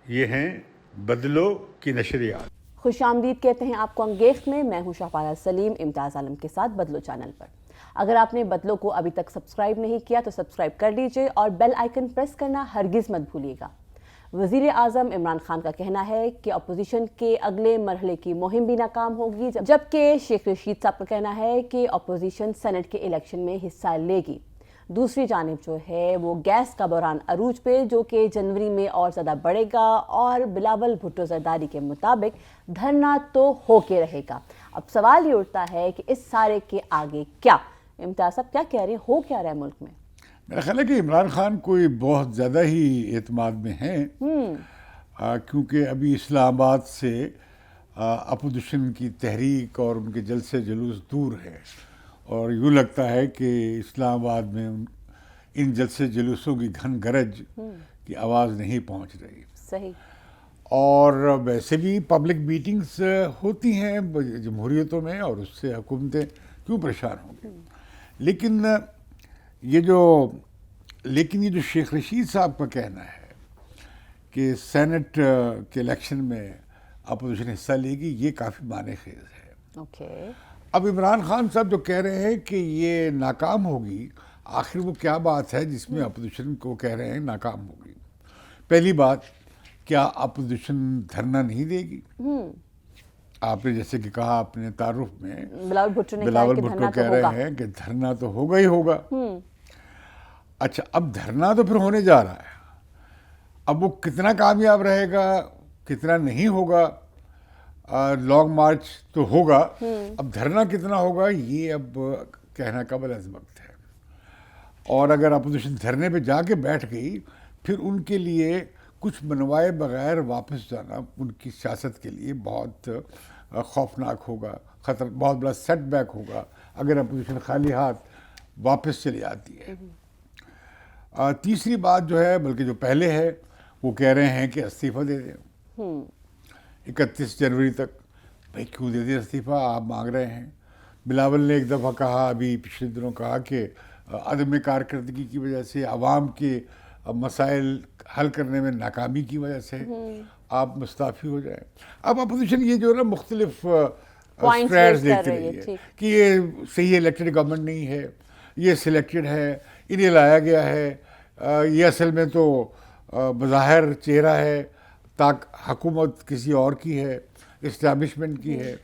یہ ہیں بدلو کی نشریات۔ خوش آمدید کہتے ہیں آپ کو انگیخت میں ہوں شہپارہ سلیم امتیاز عالم کے ساتھ بدلو چینل پر۔ اگر آپ نے بدلو کو ابھی تک سبسکرائب نہیں کیا تو سبسکرائب کر لیجئے اور بیل آئیکن پریس کرنا ہرگز مت بھولیے گا۔ وزیر اعظم عمران خان کا کہنا ہے کہ اپوزیشن کے اگلے مرحلے کی مہم بھی ناکام ہوگی، جبکہ شیخ رشید صاحب کا کہنا ہے کہ اپوزیشن سینٹ کے الیکشن میں حصہ لے گی۔ دوسری جانب جو ہے وہ گیس کا بحران عروج پہ، جو کہ جنوری میں اور زیادہ بڑھے گا، اور بلاول بھٹو زرداری کے مطابق دھرنا تو ہو کے رہے گا۔ اب سوال یہ اٹھتا ہے کہ اس سارے کے آگے کیا؟ امتیاز صاحب کیا کہہ رہے ہیں، ہو کیا رہا ہے ملک میں؟ میرا خیال ہے کہ عمران خان کوئی بہت زیادہ ہی اعتماد میں ہیں، کیونکہ ابھی اسلام آباد سے اپوزیشن کی تحریک اور ان کے جلسے جلوس دور ہے، اور یوں لگتا ہے کہ اسلام آباد میں ان جلسے جلوسوں کی گھن گرج کی آواز نہیں پہنچ رہی۔ صحیح۔ اور ویسے بھی پبلک میٹنگز ہوتی ہیں جمہوریتوں میں، اور اس سے حکومتیں کیوں پریشان ہوں گی۔ لیکن یہ جو شیخ رشید صاحب کا کہنا ہے کہ سینٹ کے الیکشن میں اپوزیشن حصہ لے گی، یہ کافی معنی خیز ہے۔ اوکے۔ اب عمران خان صاحب جو کہہ رہے ہیں کہ یہ ناکام ہوگی، آخر وہ کیا بات ہے جس میں اپوزیشن کو کہہ رہے ہیں ناکام ہوگی؟ پہلی بات، کیا اپوزیشن دھرنا نہیں دے گی؟ آپ نے جیسے کہ کہا اپنے تعارف میں، بلاول بھٹو کہہ رہے ہیں کہ دھرنا تو ہوگا ہی ہوگا۔ اچھا، اب دھرنا تو پھر ہونے جا رہا ہے، اب وہ کتنا کامیاب رہے گا، کتنا نہیں ہوگا۔ لانگ مارچ تو ہوگا، اب دھرنا کتنا ہوگا یہ اب کہنا قابل از وقت ہے۔ اور اگر اپوزیشن دھرنے پہ جا کے بیٹھ گئی، پھر ان کے لیے کچھ منوائے بغیر واپس جانا ان کی سیاست کے لیے بہت خوفناک ہوگا، بہت بڑا سیٹ بیک ہوگا اگر اپوزیشن خالی ہاتھ واپس چلی آتی ہے۔ تیسری بات جو ہے، بلکہ جو پہلے ہے، وہ کہہ رہے ہیں کہ استعفیٰ دے دیں 31 جنوری تک۔ بھائی کیوں دے دیں استعفیٰ؟ آپ مانگ رہے ہیں۔ بلاول نے ایک دفعہ کہا، ابھی پچھلے دنوں کہا کہ عدم کارکردگی کی وجہ سے، عوام کے مسائل حل کرنے میں ناکامی کی وجہ سے آپ مستعفی ہو جائیں۔ اب اپوزیشن یہ جو ہے نا مختلف اسٹریٹس دیکھتی رہی ہے کہ یہ صحیح الیکٹڈ گورنمنٹ نہیں ہے، یہ سلیکٹڈ ہے، انہیں لایا گیا ہے، یہ اصل میں تو بظاہر چہرہ ہے، تاکہ حکومت کسی اور کی ہے، اسٹیبلشمنٹ کی ہے۔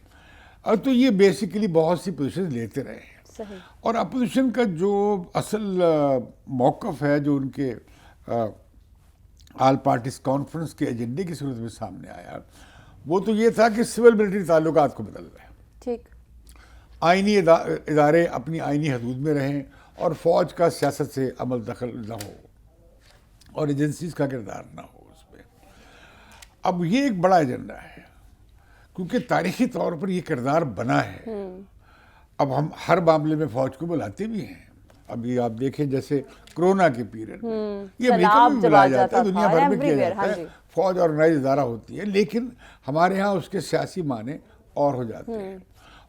تو یہ بیسیکلی بہت سی پوزیشن لیتے رہے ہیں۔ اور اپوزیشن کا جو اصل موقف ہے، جو ان کے آل پارٹیز کانفرنس کے ایجنڈے کی صورت میں سامنے آیا، وہ تو یہ تھا کہ سول ملٹری تعلقات کو بدل رہے ہیں۔ ٹھیک، آئینی ادارے اپنی آئینی حدود میں رہیں، اور فوج کا سیاست سے عمل دخل نہ ہو، اور ایجنسیز کا کردار نہ ہو اس میں۔ اب یہ ایک بڑا ایجنڈا ہے، کیونکہ تاریخی طور پر یہ کردار بنا ہے۔ اب ہم ہر معاملے میں فوج کو بلاتے بھی ہیں۔ ابھی آپ دیکھیں جیسے کرونا کے پیریڈ میں یہ امریکہ میں بھی بلایا جاتا ہے، دنیا بھر میں کیا جاتا ہے، فوج آرگنائز ادارہ ہوتی ہے، لیکن ہمارے ہاں اس کے سیاسی معنی اور ہو جاتے ہیں۔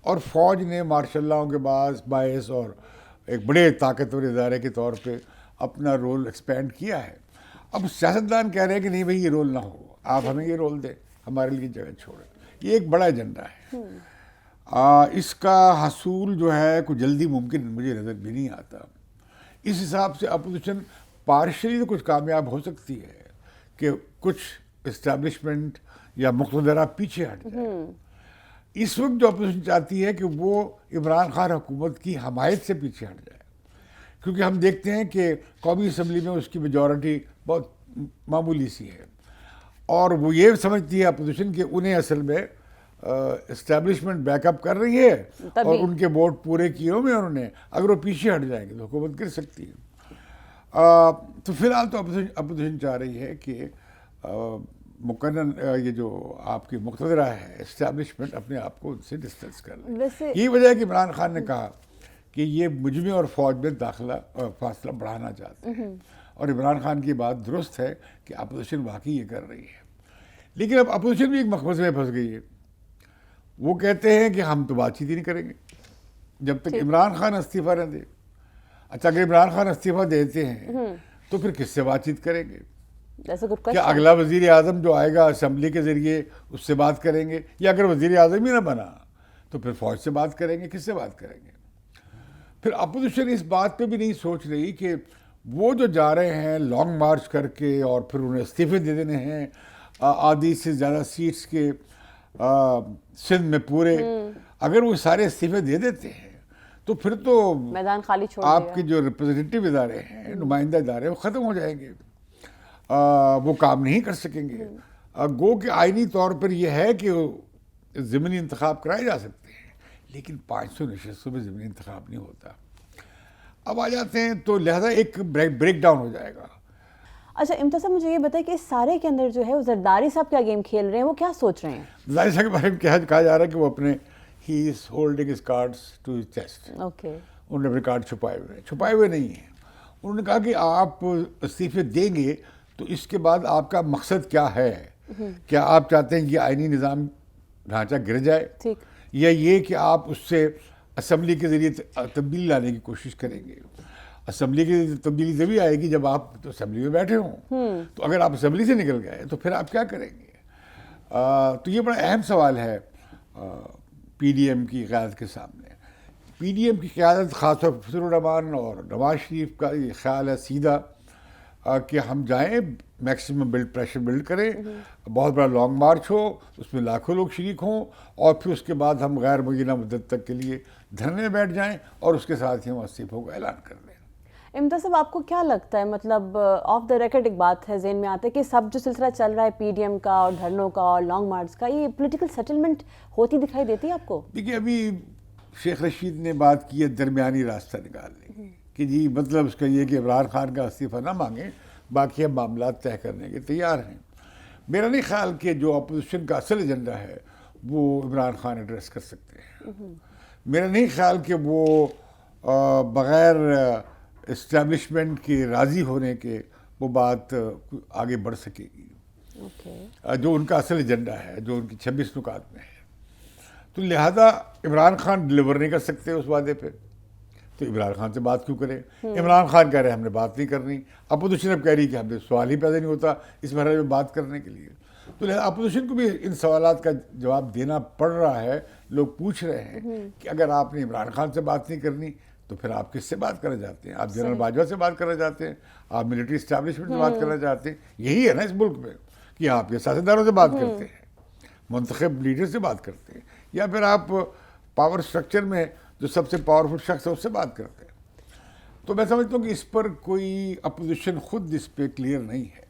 اور فوج نے مارشل لاؤں کے باعث اور ایک بڑے طاقتور ادارے کے طور پہ اپنا رول ایکسپینڈ کیا ہے۔ اب سیاستدان کہہ رہے ہیں کہ نہیں بھائی، یہ رول نہ ہو، آپ ہمیں یہ رول دیں، ہمارے لیے جگہ چھوڑیں۔ یہ ایک بڑا ایجنڈا ہے۔ اس کا حصول جو ہے کوئی جلدی ممکن مجھے نظر بھی نہیں آتا۔ اس حساب سے اپوزیشن پارشلی تو کچھ کامیاب ہو سکتی ہے کہ کچھ اسٹیبلشمنٹ یا مقتدرہ پیچھے ہٹ جائے۔ اس وقت جو اپوزیشن چاہتی ہے کہ وہ عمران خان حکومت کی حمایت سے پیچھے ہٹ جائے، کیونکہ ہم دیکھتے ہیں کہ قومی اسمبلی میں اس کی میجورٹی بہت معمولی سی ہے، اور وہ یہ سمجھتی ہے اپوزیشن کہ انہیں اصل میں اسٹیبلشمنٹ بیک اپ کر رہی ہے، اور ان کے ووٹ پورے کیے ہوئے انہوں نے، اگر وہ پیچھے ہٹ جائیں گے تو حکومت گر سکتی ہے۔ تو فی الحال تو اپوزیشن چاہ رہی ہے کہ مقنن یہ جو آپ کی مقتدرہ ہے اسٹیبلشمنٹ اپنے آپ کو ان سے ڈسٹینس کر لے۔ یہی وجہ ہے کہ عمران خان نے کہا کہ یہ مجمع اور فوج میں فاصلہ بڑھانا چاہتے ہیں، اور عمران خان کی بات درست ہے کہ اپوزیشن واقعی یہ کر رہی ہے۔ لیکن اب اپوزیشن بھی ایک مخمصے میں پھنس گئی ہے۔ وہ کہتے ہیں کہ ہم تو بات چیت ہی نہیں کریں گے جب تک عمران خان استعفیٰ نہ دے۔ اچھا، اگر عمران خان استعفیٰ دیتے ہیں تو پھر کس سے بات چیت کریں گے؟ That's a good کیا question. اگلا وزیر اعظم جو آئے گا اسمبلی کے ذریعے اس سے بات کریں گے، یا اگر وزیر اعظم ہی نہ بنا تو پھر فوج سے بات کریں گے، کس سے بات کریں گے؟ پھر اپوزیشن اس بات پہ بھی نہیں سوچ رہی کہ وہ جو جا رہے ہیں لانگ مارچ کر کے اور پھر انہیں استعفے دے دینے ہیں آدھی سے زیادہ سیٹس کے سندھ میں پورے، اگر وہ سارے استعفے دے دیتے ہیں تو پھر تو میدان خالی چھوڑ آپ کے جو ریپرزینٹیو ادارے ہیں، نمائندہ ادارے، وہ ختم ہو جائیں گے، وہ کام نہیں کر سکیں گے۔ گو کہ آئینی طور پر یہ ہے کہ ضمنی انتخاب کرائے جا سکتے ہیں، لیکن 500 نشستوں میں ضمنی انتخاب نہیں ہوتا۔ اب آ جاتے ہیں تو لہذا ایک بریک ڈاؤن ہو جائے گا۔ اچھا امتیاز صاحب مجھے یہ بتائیں کہ اس سارے کے اندر جو ہے وہ زرداری صاحب کیا گیم کھیل رہے ہیں، وہ کیا سوچ رہے ہیں؟ ظاہر صاحب کے بارے میں کہا جا رہا ہے کہ وہ اپنے ہی is holding his cards to his chest, okay, انہوں نے اپنے کارڈ چھپائے ہوئے نہیں ہیں۔ انہوں نے کہا کہ آپ استعفے دیں گے تو اس کے بعد آپ کا مقصد کیا ہے؟ کیا آپ چاہتے ہیں کہ آئینی نظام ڈھانچہ گر جائے، ٹھیک، یا یہ کہ آپ اس سے اسمبلی کے ذریعے تبدیلی لانے کی کوشش کریں گے؟ اسمبلی کی تبدیلی تبھی آئے گی جب آپ تو اسمبلی میں بیٹھے ہوں، تو اگر آپ اسمبلی سے نکل گئے تو پھر آپ کیا کریں گے؟ تو یہ بڑا اہم سوال ہے پی ڈی ایم کی قیادت کے سامنے۔ پی ڈی ایم کی قیادت خاص طور پر فضل الرحمان اور نواز شریف کا یہ خیال ہے سیدھا کہ ہم جائیں، میکسیمم پریشر بلڈ کریں، بہت بڑا لانگ مارچ ہو، اس میں لاکھوں لوگ شریک ہوں، اور پھر اس کے بعد ہم غیر معینہ مدت تک کے لیے دھرنے میں بیٹھ جائیں اور اس کے ساتھ ہی ہم استعفوں کا اعلان کر دیں۔ امتیاز صاحب آپ کو کیا لگتا ہے، مطلب آف دا ریکارڈ ایک بات ہے ذہن میں آتا ہے کہ سب جو سلسلہ چل رہا ہے پی ڈی ایم کا اور دھرنوں کا اور لانگ مارچ کا، یہ پولیٹیکل سیٹلمنٹ ہوتی دکھائی دیتی ہے آپ کو؟ دیکھیے ابھی شیخ رشید نے بات کی ہے درمیانی راستہ نکالنے کی، کہ جی مطلب اس کا یہ کہ عمران خان کا استعفیٰ نہ مانگیں، باقی ہم معاملات طے کرنے کے تیار ہیں۔ میرا نہیں خیال کہ جو اپوزیشن کا اصل ایجنڈا ہے وہ عمران خان ایڈریس کر سکتے ہیں۔ میرا نہیں خیال کہ وہ بغیر اسٹیبلشمنٹ کے راضی ہونے کے وہ بات آگے بڑھ سکے گی، جو ان کا اصل ایجنڈا ہے، جو ان کی 26 نکات میں ہے۔ تو لہذا عمران خان ڈلیور نہیں کر سکتے اس وعدے پہ، تو عمران خان سے بات کیوں کریں؟ عمران خان کہہ رہے ہیں ہم نے بات نہیں کرنی، اپوزیشن اب کہہ رہی کہ ہم نے سوال ہی پیدا نہیں ہوتا اس مرحلے میں بات کرنے کے لیے۔ تو لہذا اپوزیشن کو بھی ان سوالات کا جواب دینا پڑ رہا ہے۔ لوگ پوچھ رہے ہیں کہ اگر آپ نے عمران خان سے بات نہیں کرنی تو پھر آپ کس سے بات کرنا چاہتے ہیں؟ آپ جنرل باجوہ سے بات کرنا چاہتے ہیں؟ آپ ملٹری اسٹیبلشمنٹ سے بات کرنا چاہتے ہیں؟ یہی ہے نا اس ملک میں کہ آپ کے سیاستدانوں سے بات کرتے ہیں، منتخب لیڈر سے بات کرتے ہیں، یا پھر آپ پاور سٹرکچر میں جو سب سے پاورفل شخص ہے اس سے بات کرتے ہیں۔ تو میں سمجھتا ہوں کہ اس پر کوئی اپوزیشن خود اس پہ کلیئر نہیں ہے۔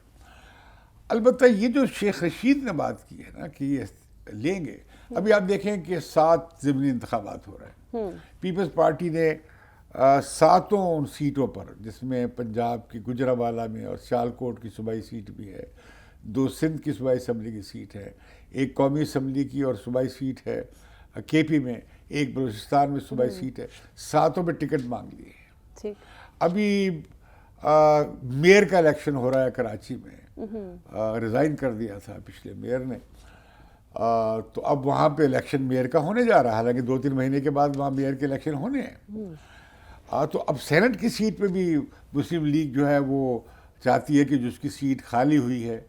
البتہ یہ جو شیخ رشید نے بات کی ہے نا کہ یہ لیں گے، ابھی آپ دیکھیں کہ 7 ضمنی انتخابات ہو رہے ہیں۔ پیپلز پارٹی نے 7 سیٹوں پر، جس میں پنجاب کی گجرانوالہ میں اور سیالکوٹ کی صوبائی سیٹ بھی ہے، 2 سندھ کی صوبائی اسمبلی کی سیٹ ہے، 1 قومی اسمبلی کی اور صوبائی سیٹ ہے کے پی میں، 1 بلوچستان میں صوبائی سیٹ ہے، 7 میں ٹکٹ مانگ لیے ہیں۔ ٹھیک، ابھی میئر کا الیکشن ہو رہا ہے کراچی میں، ریزائن کر دیا تھا پچھلے میئر نے، تو اب وہاں پہ الیکشن میئر کا ہونے جا رہا ہے، حالانکہ 2-3 مہینے کے بعد وہاں میئر کے الیکشن ہونے ہیں۔ تو اب سینٹ کی سیٹ پہ بھی مسلم لیگ جو ہے وہ چاہتی ہے کہ جو اس کی سیٹ خالی ہوئی ہے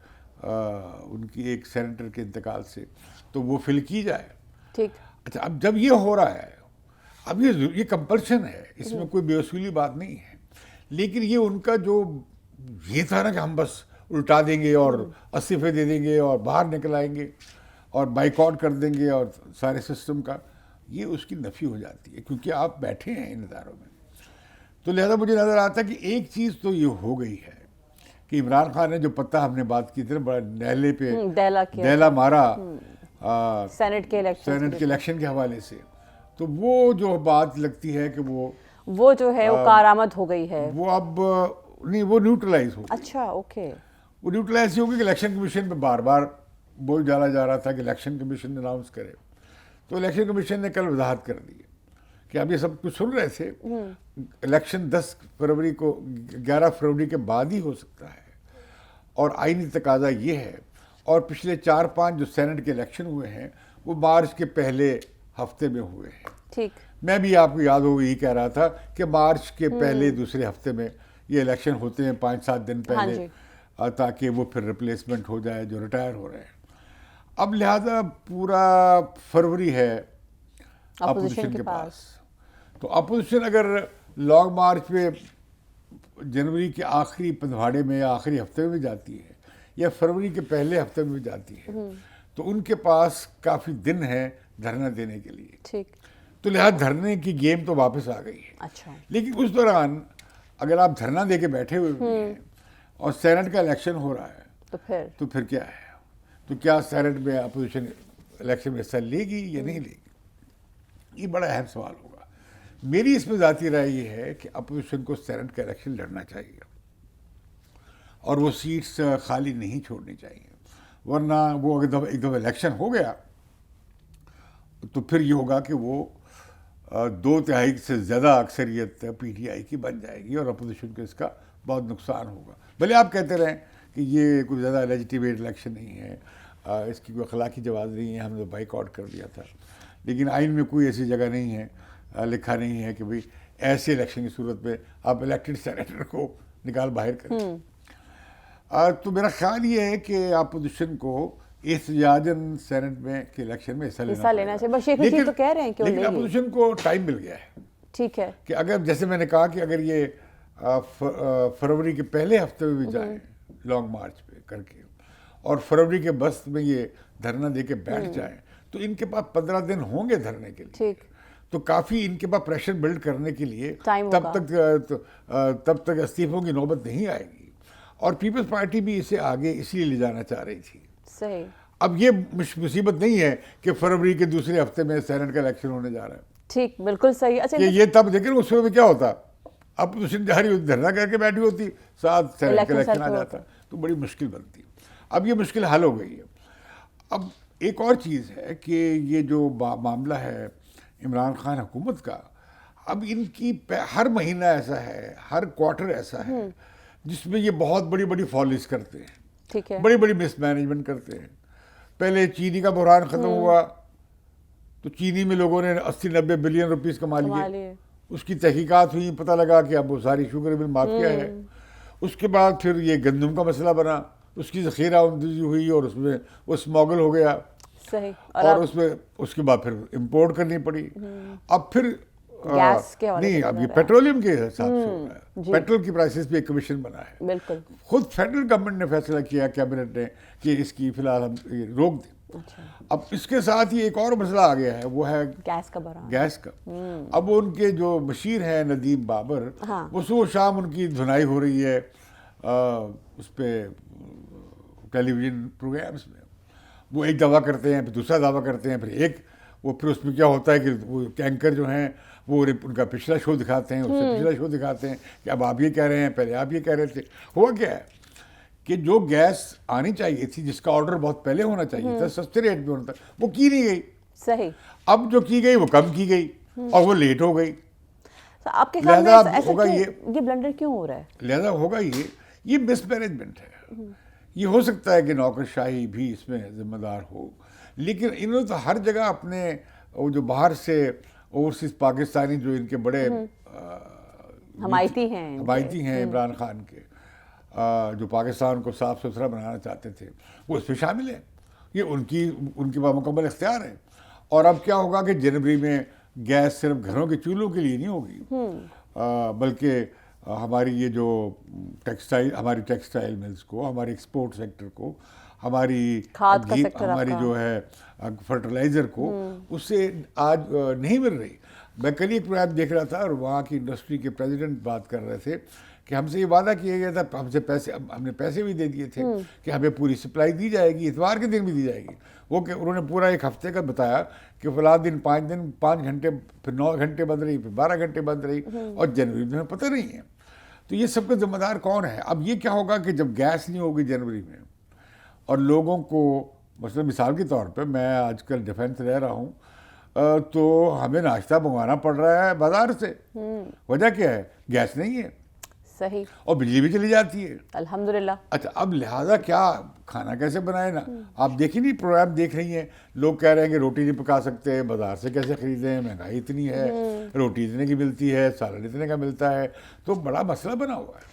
ان کی ایک سینیٹر کے انتقال سے، تو وہ فل کی جائے۔ ٹھیک، اچھا اب جب یہ ہو رہا ہے، اب یہ کمپلشن ہے، اس میں کوئی بے اصولی بات نہیں ہے، لیکن یہ ان کا جو یہ تھا نا کہ ہم بس الٹا دیں گے اور استعفے دے دیں گے اور باہر نکل آئیں گے اور بائیکاٹ کر دیں گے اور سارے سسٹم کا، یہ اس کی نفی ہو جاتی ہے، کیونکہ آپ بیٹھے ہیں ان اداروں میں۔ تو لہذا مجھے نظر آتا ہے کہ ایک چیز تو یہ ہو گئی ہے کہ عمران خان نے جو پتہ ہم نے بات کی تھی نا، بڑا نیلے پہ دیلا مارا سینٹ کے الیکشن کے حوالے سے، تو وہ جو بات لگتی ہے کہ وہ جو ہے وہ کارآمد ہو گئی ہے، وہ اب نہیں، وہ نیوٹرلائز ہو گئی۔ اچھا اوکے، وہ نیوٹرلائز ہوگی کہ الیکشن کمیشن پہ بار بار بول ڈالا جا رہا تھا کہ الیکشن کمیشن اناؤنس کرے، تو الیکشن کمیشن نے کل وضاحت کر دی کہ اب یہ سب کچھ سن رہے تھے، الیکشن 10 فروری کو 11 فروری کے بعد ہی ہو سکتا ہے، اور آئینی تقاضا یہ ہے، اور پچھلے 4-5 جو سینٹ کے الیکشن ہوئے ہیں وہ مارچ کے پہلے ہفتے میں ہوئے ہیں۔ ٹھیک، میں بھی آپ کو یاد ہوگا یہی کہہ رہا تھا کہ مارچ کے پہلے دوسرے ہفتے میں یہ الیکشن ہوتے ہیں، 5-7 دن پہلے تاکہ وہ پھر ریپلیسمنٹ ہو جائے جو ریٹائر ہو رہے ہیں. اب لہذا پورا فروری ہے اپوزیشن کے پاس. تو اپوزیشن اگر لانگ مارچ پہ جنوری کے آخری پندھواڑے میں یا آخری ہفتے میں بھی جاتی ہے یا فروری کے پہلے ہفتے میں بھی جاتی ہے تو ان کے پاس کافی دن ہے دھرنا دینے کے لیے. ٹھیک. تو لہٰذا دھرنے کی گیم تو واپس آ گئی ہے. اچھا. لیکن اس دوران اگر آپ دھرنا دے کے بیٹھے ہوئے بھی ہیں اور سینٹ کا الیکشن ہو رہا ہے تو پھر کیا ہے؟ تو کیا سینٹ میں اپوزیشن الیکشن میں حصہ لے گی یا نہیں لے گی؟ یہ بڑا اہم سوال ہوگا. میری اس میں ذاتی رائے یہ ہے کہ اپوزیشن کو سینٹ کا الیکشن لڑنا چاہیے اور وہ سیٹس خالی نہیں چھوڑنی چاہیے. ورنہ وہ اگر ایک دفعہ الیکشن ہو گیا تو پھر یہ ہوگا کہ وہ 2/3 سے زیادہ اکثریت پی ٹی آئی کی بن جائے گی اور اپوزیشن کو اس کا بہت نقصان ہوگا. بھلے آپ کہتے رہیں کہ یہ کوئی زیادہ لیجیٹیمیٹ الیکشن نہیں ہے, اس کی کوئی اخلاقی جواز نہیں ہے, ہم نے بائیک آؤٹ کر دیا تھا, لیکن آئین میں کوئی ایسی جگہ نہیں ہے, لکھا نہیں ہے کہ بھئی ایسے الیکشن کی صورت میں آپ الیکٹڈ سینیٹر کو نکال باہر کریں. تو میرا خیال یہ ہے کہ اپوزیشن کو احتجاجاً سینٹ میں کے الیکشن میں حصہ لینا چاہیے. بس شیخ رشید تو کہہ رہے ہیں کہ لیکن اپوزیشن کو ٹائم مل گیا ہے. ٹھیک ہے کہ اگر جیسے میں نے کہا کہ اگر یہ فروری کے پہلے ہفتے میں بھی جائیں لانگ مارچ پہ کر کے اور فروری کے بست میں یہ دھرنا دے کے بیٹھ جائیں تو ان کے پاس 15 دن ہوں گے دھرنے کے لیے. ٹھیک. تو کافی ان کے پاس پریشر بلڈ کرنے کے لیے تب تک استعفوں کی نوبت نہیں آئے گی. اور پیپلز پارٹی بھی اسے آگے اس لیے لے جانا چاہ رہی تھی. صحیح. اب یہ مصیبت نہیں ہے کہ فروری کے دوسرے ہفتے میں سینٹ کا الیکشن ہونے جا رہا ہے. ٹھیک, بالکل صحیح. اچھا کہ یہ تب دیکھیں اس میں کیا ہوتا, اپوزیشن جاری ہوتی, دھرنا کر کے بیٹھی ہوتی, ساتھ سینٹ کا الیکشن آ جاتا, تو بڑی مشکل بنتی. اب یہ مشکل حل ہو گئی ہے. اب ایک اور چیز ہے کہ یہ جو معاملہ ہے عمران خان حکومت کا, اب ان کی ہر مہینہ ایسا ہے, ہر کوارٹر ایسا ہے جس میں یہ بہت بڑی بڑی فالس کرتے ہیں. ٹھیک ہے. بڑی بڑی مس مینجمنٹ کرتے ہیں. پہلے چینی کا بحران ختم ہوا تو چینی میں لوگوں نے 80-90 بلین روپیز کما لیے. اس کی تحقیقات ہوئی, پتہ لگا کہ اب وہ ساری شوگر مل معافیہ ہے. اس کے بعد پھر یہ گندم کا مسئلہ بنا, اس کی ذخیرہ اندوزی ہوئی اور اس میں وہ اسموگل ہو گیا. صحیح. اور اس کے بعد پھر امپورٹ کرنی پڑی. اب پھر نہیں, اب یہ پیٹرولیم کے حساب سے ہو رہا ہے. پیٹرول کی پرائسز پہ ایک کمیشن بنا ہے. بالکل. خود فیڈرل گورنمنٹ نے فیصلہ کیا, کیبنٹ نے, کہ اس کی فی الحال ہم روک دیں. اب اس کے ساتھ ہی ایک اور مسئلہ آ گیا ہے, وہ ہے گیس کا. اب ان کے جو مشیر ہیں ندیم بابر, وہ صبح شام ان کی دھنائی ہو رہی ہے اس پہ ٹیلی ویژن پروگرامس میں. وہ ایک دعویٰ کرتے ہیں, پھر دوسرا دعویٰ کرتے ہیں, پھر اس میں کیا ہوتا ہے کہ وہ اینکر جو ہیں وہ ان کا پچھلا شو دکھاتے ہیں, اس سے پچھلا شو دکھاتے ہیں کہ اب آپ یہ کہہ رہے ہیں, پہلے آپ یہ کہہ رہے تھے. ہوا کیا ہے کہ جو گیس آنی چاہیے تھی, جس کا آرڈر بہت پہلے ہونا چاہیے تھا, سستے ریٹ میں ہونا تھا, وہ کی نہیں گئی. صحیح. اب جو کی گئی وہ کم کی گئی اور وہ لیٹ ہو گئی. آپ کے خیال میں ہوگا یہ بلنڈر کیوں ہو رہا ہے؟ لہذا ہوگا یہ مس مینجمنٹ ہے. یہ ہو سکتا ہے کہ نوکر شاہی بھی اس میں ذمہ دار ہو, لیکن انہوں نے تو ہر جگہ اپنے وہ جو باہر سے اوورسیز پاکستانی جو ان کے بڑے حمایتی ہیں عمران خان کے, جو پاکستان کو صاف ستھرا بنانا چاہتے تھے, وہ اس میں شامل ہیں. یہ ان کی مکمل اختیار ہے. اور اب کیا ہوگا کہ جنوری میں گیس صرف گھروں کے چولہوں کے لیے نہیں ہوگی, بلکہ ہماری ہماری ٹیکسٹائل ملز کو, ہمارے ایکسپورٹ سیکٹر کو, ہماری جو ہے فرٹیلائزر کو, اس سے آج نہیں مل رہی. میں کل ایک پروگرام دیکھ رہا تھا اور وہاں کی انڈسٹری کے پریزیڈنٹ بات کر رہے تھے کہ ہم سے یہ وعدہ کیا گیا تھا, ہم نے پیسے بھی دے دیے تھے کہ ہمیں پوری سپلائی دی جائے گی, اتوار کے دن بھی دی جائے گی. وہ کہ انہوں نے پورا ایک ہفتے کا بتایا کہ فلاں دن 5 گھنٹے, پھر 9 گھنٹے بند رہی, پھر 12 گھنٹے بند رہی, اور جنوری میں پتہ نہیں ہے. تو یہ سب کا ذمہ دار کون ہے؟ اب یہ کیا ہوگا کہ جب گیس نہیں ہوگی جنوری میں اور لوگوں کو, مثال کے طور پہ میں آج کل ڈیفینس رہ رہا ہوں تو ہمیں ناشتہ منگوانا پڑ رہا ہے بازار سے. وجہ کیا ہے؟ گیس نہیں ہے. صحیح. اور بجلی بھی چلی جاتی ہے الحمدللہ. اچھا, اب لہٰذا کیا کھانا کیسے بنائے نا. آپ دیکھیں نہیں پروگرام دیکھ رہی ہیں, لوگ کہہ رہے ہیں کہ روٹی نہیں پکا سکتے, بازار سے کیسے خریدیں, مہنگائی اتنی ہے, روٹی اتنے کی ملتی ہے, سالن اتنے کا ملتا ہے, تو بڑا مسئلہ بنا ہوا ہے.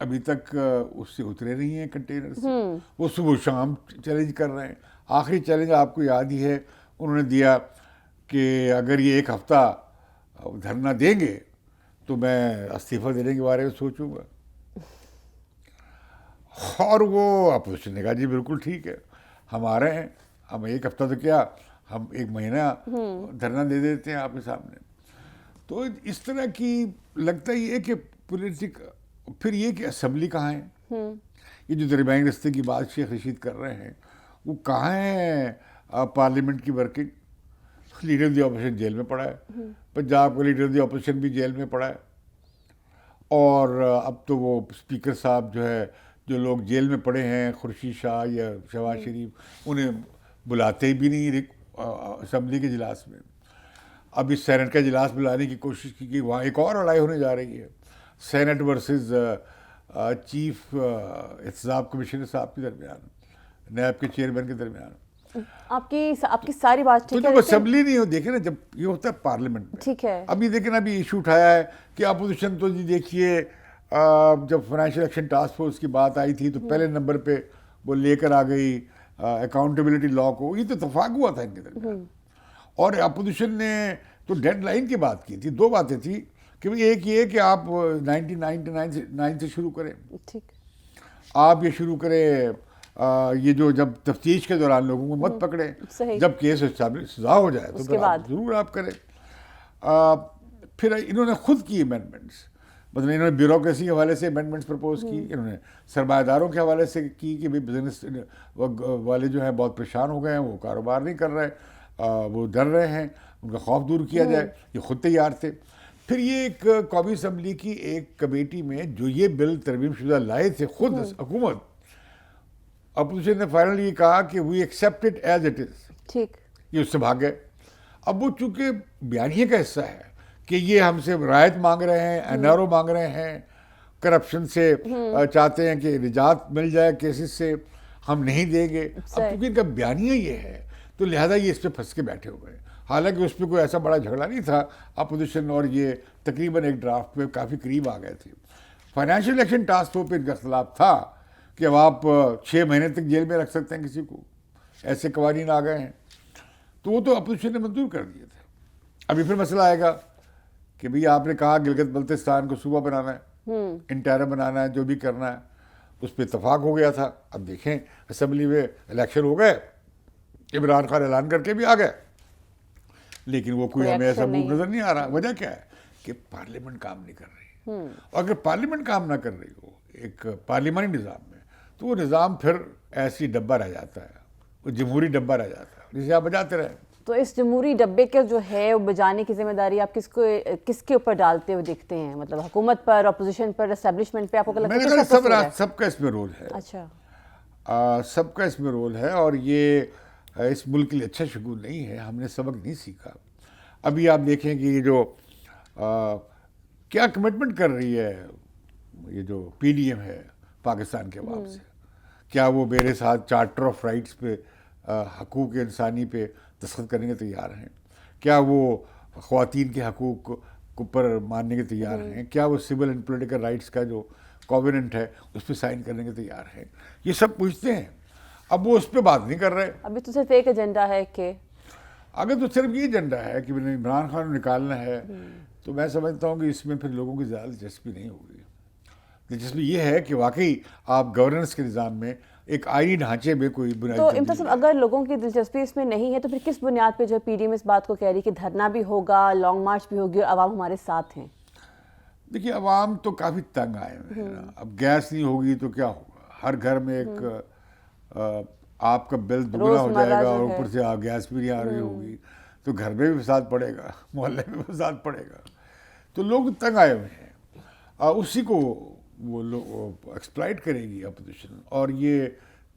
ابھی تک اس سے اترے نہیں ہیں کنٹینر سے. وہ صبح شام چیلنج کر رہے ہیں. آخری چیلنج آپ کو یاد ہی ہے انہوں نے دیا کہ اگر یہ 1 ہفتہ دھرنا دیں گے تو میں استعفیٰ دینے کے بارے میں سوچوں گا. اور وہ اپوزیشن نے کہا جی بالکل ٹھیک ہے, ہم آ رہے ہیں, ہم 1 ہفتہ تو کیا, ہم 1 مہینہ دھرنا دے دیتے ہیں آپ کے سامنے. تو اس طرح کی لگتا ہی ہے کہ پھر یہ کہ اسمبلی کہاں ہے, یہ جو درمیانی رستے کی بات شیخ رشید کر رہے ہیں وہ کہاں ہے پارلیمنٹ کی working. Leader of the opposition jail میں پڑا ہے, پنجاب کا لیڈر آف دی اپوزیشن بھی جیل میں پڑا ہے, اور اب تو وہ اسپیکر صاحب جو ہے, جو لوگ جیل میں پڑے ہیں خورشید شاہ یا شہباز شریف, انہیں بلاتے بھی نہیں اسمبلی کے اجلاس میں. اب اس سینٹ کا اجلاس بلانے کی کوشش کی کہ وہاں ایک اور لڑائی ہونے جا رہی ہے, سینٹ ورسز چیف احتساب کمشنر صاحب کے درمیان, نیب کے چیئرمین کے درمیان. آپ کی ساری بات تو جب اسمبلی نہیں ہو, دیکھیں نا, جب یہ ہوتا ہے پارلیمنٹ میں. ٹھیک ہے, ابھی دیکھیں نا, ابھی ایشو اٹھایا ہے کہ اپوزیشن تو جی دیکھیے جب فائنینشیل ایکشن ٹاسک فورس کی بات آئی تھی تو پہلے نمبر پہ وہ لے کر آ گئی اکاؤنٹیبلٹی لا کو. یہ تو اتفاق ہوا تھا ان کے درمیان, اور اپوزیشن نے تو ڈیڈ لائن کی بات کی تھی. 2 باتیں تھیں کہ ایک یہ کہ آپ 1999 سے شروع کریں, ٹھیک, آپ یہ شروع کریں یہ جو جب تفتیش کے دوران لوگوں کو مت پکڑیں, جب کیس سزا ہو جائے تو پھر ضرور آپ کریں. پھر انہوں نے خود کی امینڈمنٹس, مطلب انہوں نے بیوروکریسی کے حوالے سے امینڈمنٹس پرپوز کی, انہوں نے سرمایہ داروں کے حوالے سے کی کہ بزنس والے جو ہیں بہت پریشان ہو گئے ہیں, وہ کاروبار نہیں کر رہے, وہ ڈر رہے ہیں, ان کا خوف دور کیا جائے. یہ خود تیار تھے. پھر یہ ایک قومی اسمبلی کی ایک کمیٹی میں جو یہ بل ترمیم شدہ لائے تھے خود حکومت, اپوزیشن نے فائنلی یہ کہا کہ we accept it as it is. ٹھیک, یہ اس سے بھاگ گئے. اب وہ چونکہ بیانیے کا حصہ ہے کہ یہ ہم سے رعایت مانگ رہے ہیں, NRO مانگ رہے ہیں, کرپشن سے چاہتے ہیں کہ نجات مل جائے کیسز سے, ہم نہیں دیں گے. اب چونکہ ان کا بیانیہ یہ ہے تو لہذا یہ اس پہ پھنس کے بیٹھے ہوئے ہیں. حالانکہ اس پہ کوئی ایسا بڑا جھگڑا نہیں تھا, اپوزیشن اور یہ تقریباً ایک ڈرافٹ پہ کافی قریب آ گئے تھے. فائنینشیل ایکشن ٹاسک فورس پہ ان کا اختلاف تھا کہ اب آپ 6 مہینے تک جیل میں رکھ سکتے ہیں کسی کو, ایسے قوانین آ گئے ہیں. تو وہ تو اپوزیشن نے منظور کر دیے تھے. ابھی پھر مسئلہ آئے گا کہ بھئی آپ نے کہا گلگت بلتستان کو صوبہ بنانا ہے, انٹیرم بنانا ہے, جو بھی کرنا ہے, اس پہ اتفاق ہو گیا تھا. اب دیکھیں اسمبلی میں الیکشن ہو گئے, عمران خان اعلان کر کے بھی آ گئے, لیکن وہ کوئی ہمیں ایسا موو نظر نہیں آ رہا. وجہ کیا ہے کہ پارلیمنٹ کام نہیں کر رہی. اور اگر پارلیمنٹ کام نہ کر رہی ہو ایک پارلیمانی نظام میں, تو وہ نظام پھر ایسی ڈبہ رہ جاتا ہے, وہ جمہوری ڈبہ رہ جاتا ہے جسے آپ بجاتے رہیں. تو اس جمہوری ڈبے کے جو ہے وہ بجانے کی ذمہ داری آپ کس کے اوپر ڈالتے ہوئے دیکھتے ہیں, مطلب حکومت پر, اپوزیشن پر, اسٹیبلشمنٹ پہ؟ آپ کو لگتا ہے سب کا اس میں رول ہے. اچھا, سب کا اس میں رول ہے, اور یہ اس ملک کے لیے اچھا شگون نہیں ہے. ہم نے سبق نہیں سیکھا. ابھی آپ دیکھیں کہ یہ جو کیا کمٹمنٹ کر رہی ہے یہ جو PDM ہے پاکستان کے عوام سے, کیا وہ میرے ساتھ چارٹر آف رائٹس پہ, حقوق انسانی پہ دستخط کرنے کے تیار ہیں؟ کیا وہ خواتین کے حقوق کو پر ماننے کے تیار ہیں؟ کیا وہ سول اینڈ پولیٹیکل رائٹس کا جو کووننٹ ہے اس پہ سائن کرنے کے تیار ہیں؟ یہ سب پوچھتے ہیں. اب وہ اس پہ بات نہیں کر رہے. ابھی تو صرف ایک ایجنڈا ہے کہ اگر تو صرف یہ ایجنڈا ہے کہ عمران خان کو نکالنا ہے, تو میں سمجھتا ہوں کہ اس میں پھر لوگوں کی زیادہ دلچسپی نہیں ہوگی. دلچسپی یہ ہے کہ واقعی آپ گورننس کے نظام میں ایک آئینی ڈھانچے میں کوئی بنیادی. تو امتیاز صاحب, اگر لوگوں کی دلچسپی اس میں نہیں ہے تو پھر کس بنیاد پہ جو PDM اس بات کو کہہ رہی کہ دھرنا بھی ہوگا, لانگ مارچ بھی ہوگی, اور عوام ہمارے ساتھ ہیں؟ دیکھیے عوام تو کافی تنگ آئے ہوئے ہیں. اب گیس نہیں ہوگی تو کیا ہوگا؟ ہر گھر میں ایک آپ کا بل دگنا ہو جائے گا, اور اوپر سے گیس بھی نہیں آ رہی ہوگی, تو گھر میں بھی فساد پڑے گا, محلے میں بھی فساد پڑے گا. تو لوگ تنگ آئے ہوئے ہیں. اسی کو وہ لوگ ایکسپلائٹ کرے گی اپوزیشن. اور یہ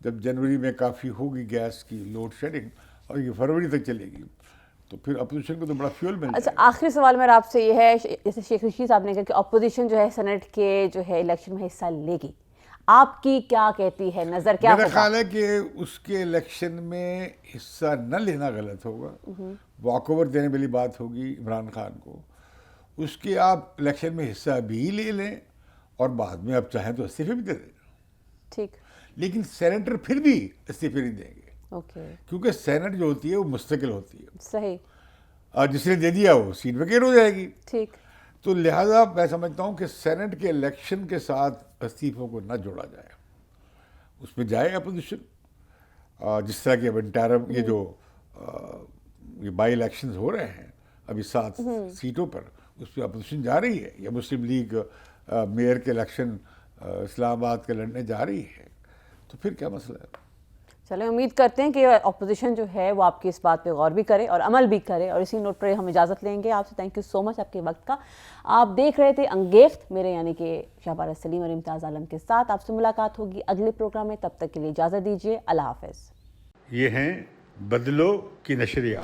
جب جنوری میں کافی ہوگی گیس کی لوڈ شیڈنگ, اور یہ فروری تک چلے گی, تو پھر اپوزیشن کو تو بڑا فیول مل جائے گا. اچھا, آخری سوال میرا آپ سے یہ ہے, جیسے شیخ رشید صاحب نے کہا کہ اپوزیشن جو ہے سینٹ کے جو ہے الیکشن میں حصہ لے گی, آپ کی کیا کہتی ہے نظر, کیا میرا خیال ہے کہ اس کے الیکشن میں حصہ نہ لینا غلط ہوگا. واک اوور دینے والی بات ہوگی عمران خان کو. اس کے آپ الیکشن میں حصہ بھی لے لیں اور بعد میں اب چاہیں تو استعفے بھی دے دیں، ٹھیک. لیکن سینیٹر پھر بھی استعفے نہیں دیں گے، اوکے. کیونکہ سینٹ جو ہوتی ہے وہ مستقل ہوتی ہے، صحیح. اور جس نے دے دیا وہ سیٹ ویکیٹ ہو جائے گی. ٹھیک. تو لہٰذا میں سمجھتا ہوں کہ سینٹ کے الیکشن کے ساتھ استعفوں کو نہ جوڑا جائے، اس میں جائے اپوزیشن. جس طرح کہ اب انٹرم یہ جو یہ بائی الیکشنز ہو رہے ہیں ابھی 7 سیٹوں پر، اس پہ اپوزیشن جا رہی ہے، یا مسلم لیگ میئر کے الیکشن اسلام آباد کے لڑنے جا رہی ہے، تو پھر کیا مسئلہ ہے؟ چلیں امید کرتے ہیں کہ اپوزیشن جو ہے وہ آپ کی اس بات پہ غور بھی کرے اور عمل بھی کرے. اور اسی نوٹ پر ہم اجازت لیں گے آپ سے. تھینک یو سو مچ آپ کے وقت کا. آپ دیکھ رہے تھے انگیخت میرے یعنی کہ شہباز سلیم اور امتیاز عالم کے ساتھ. آپ سے ملاقات ہوگی اگلے پروگرام میں، تب تک کے لیے اجازت دیجیے. اللہ حافظ. یہ ہیں بدلو کی نشریات.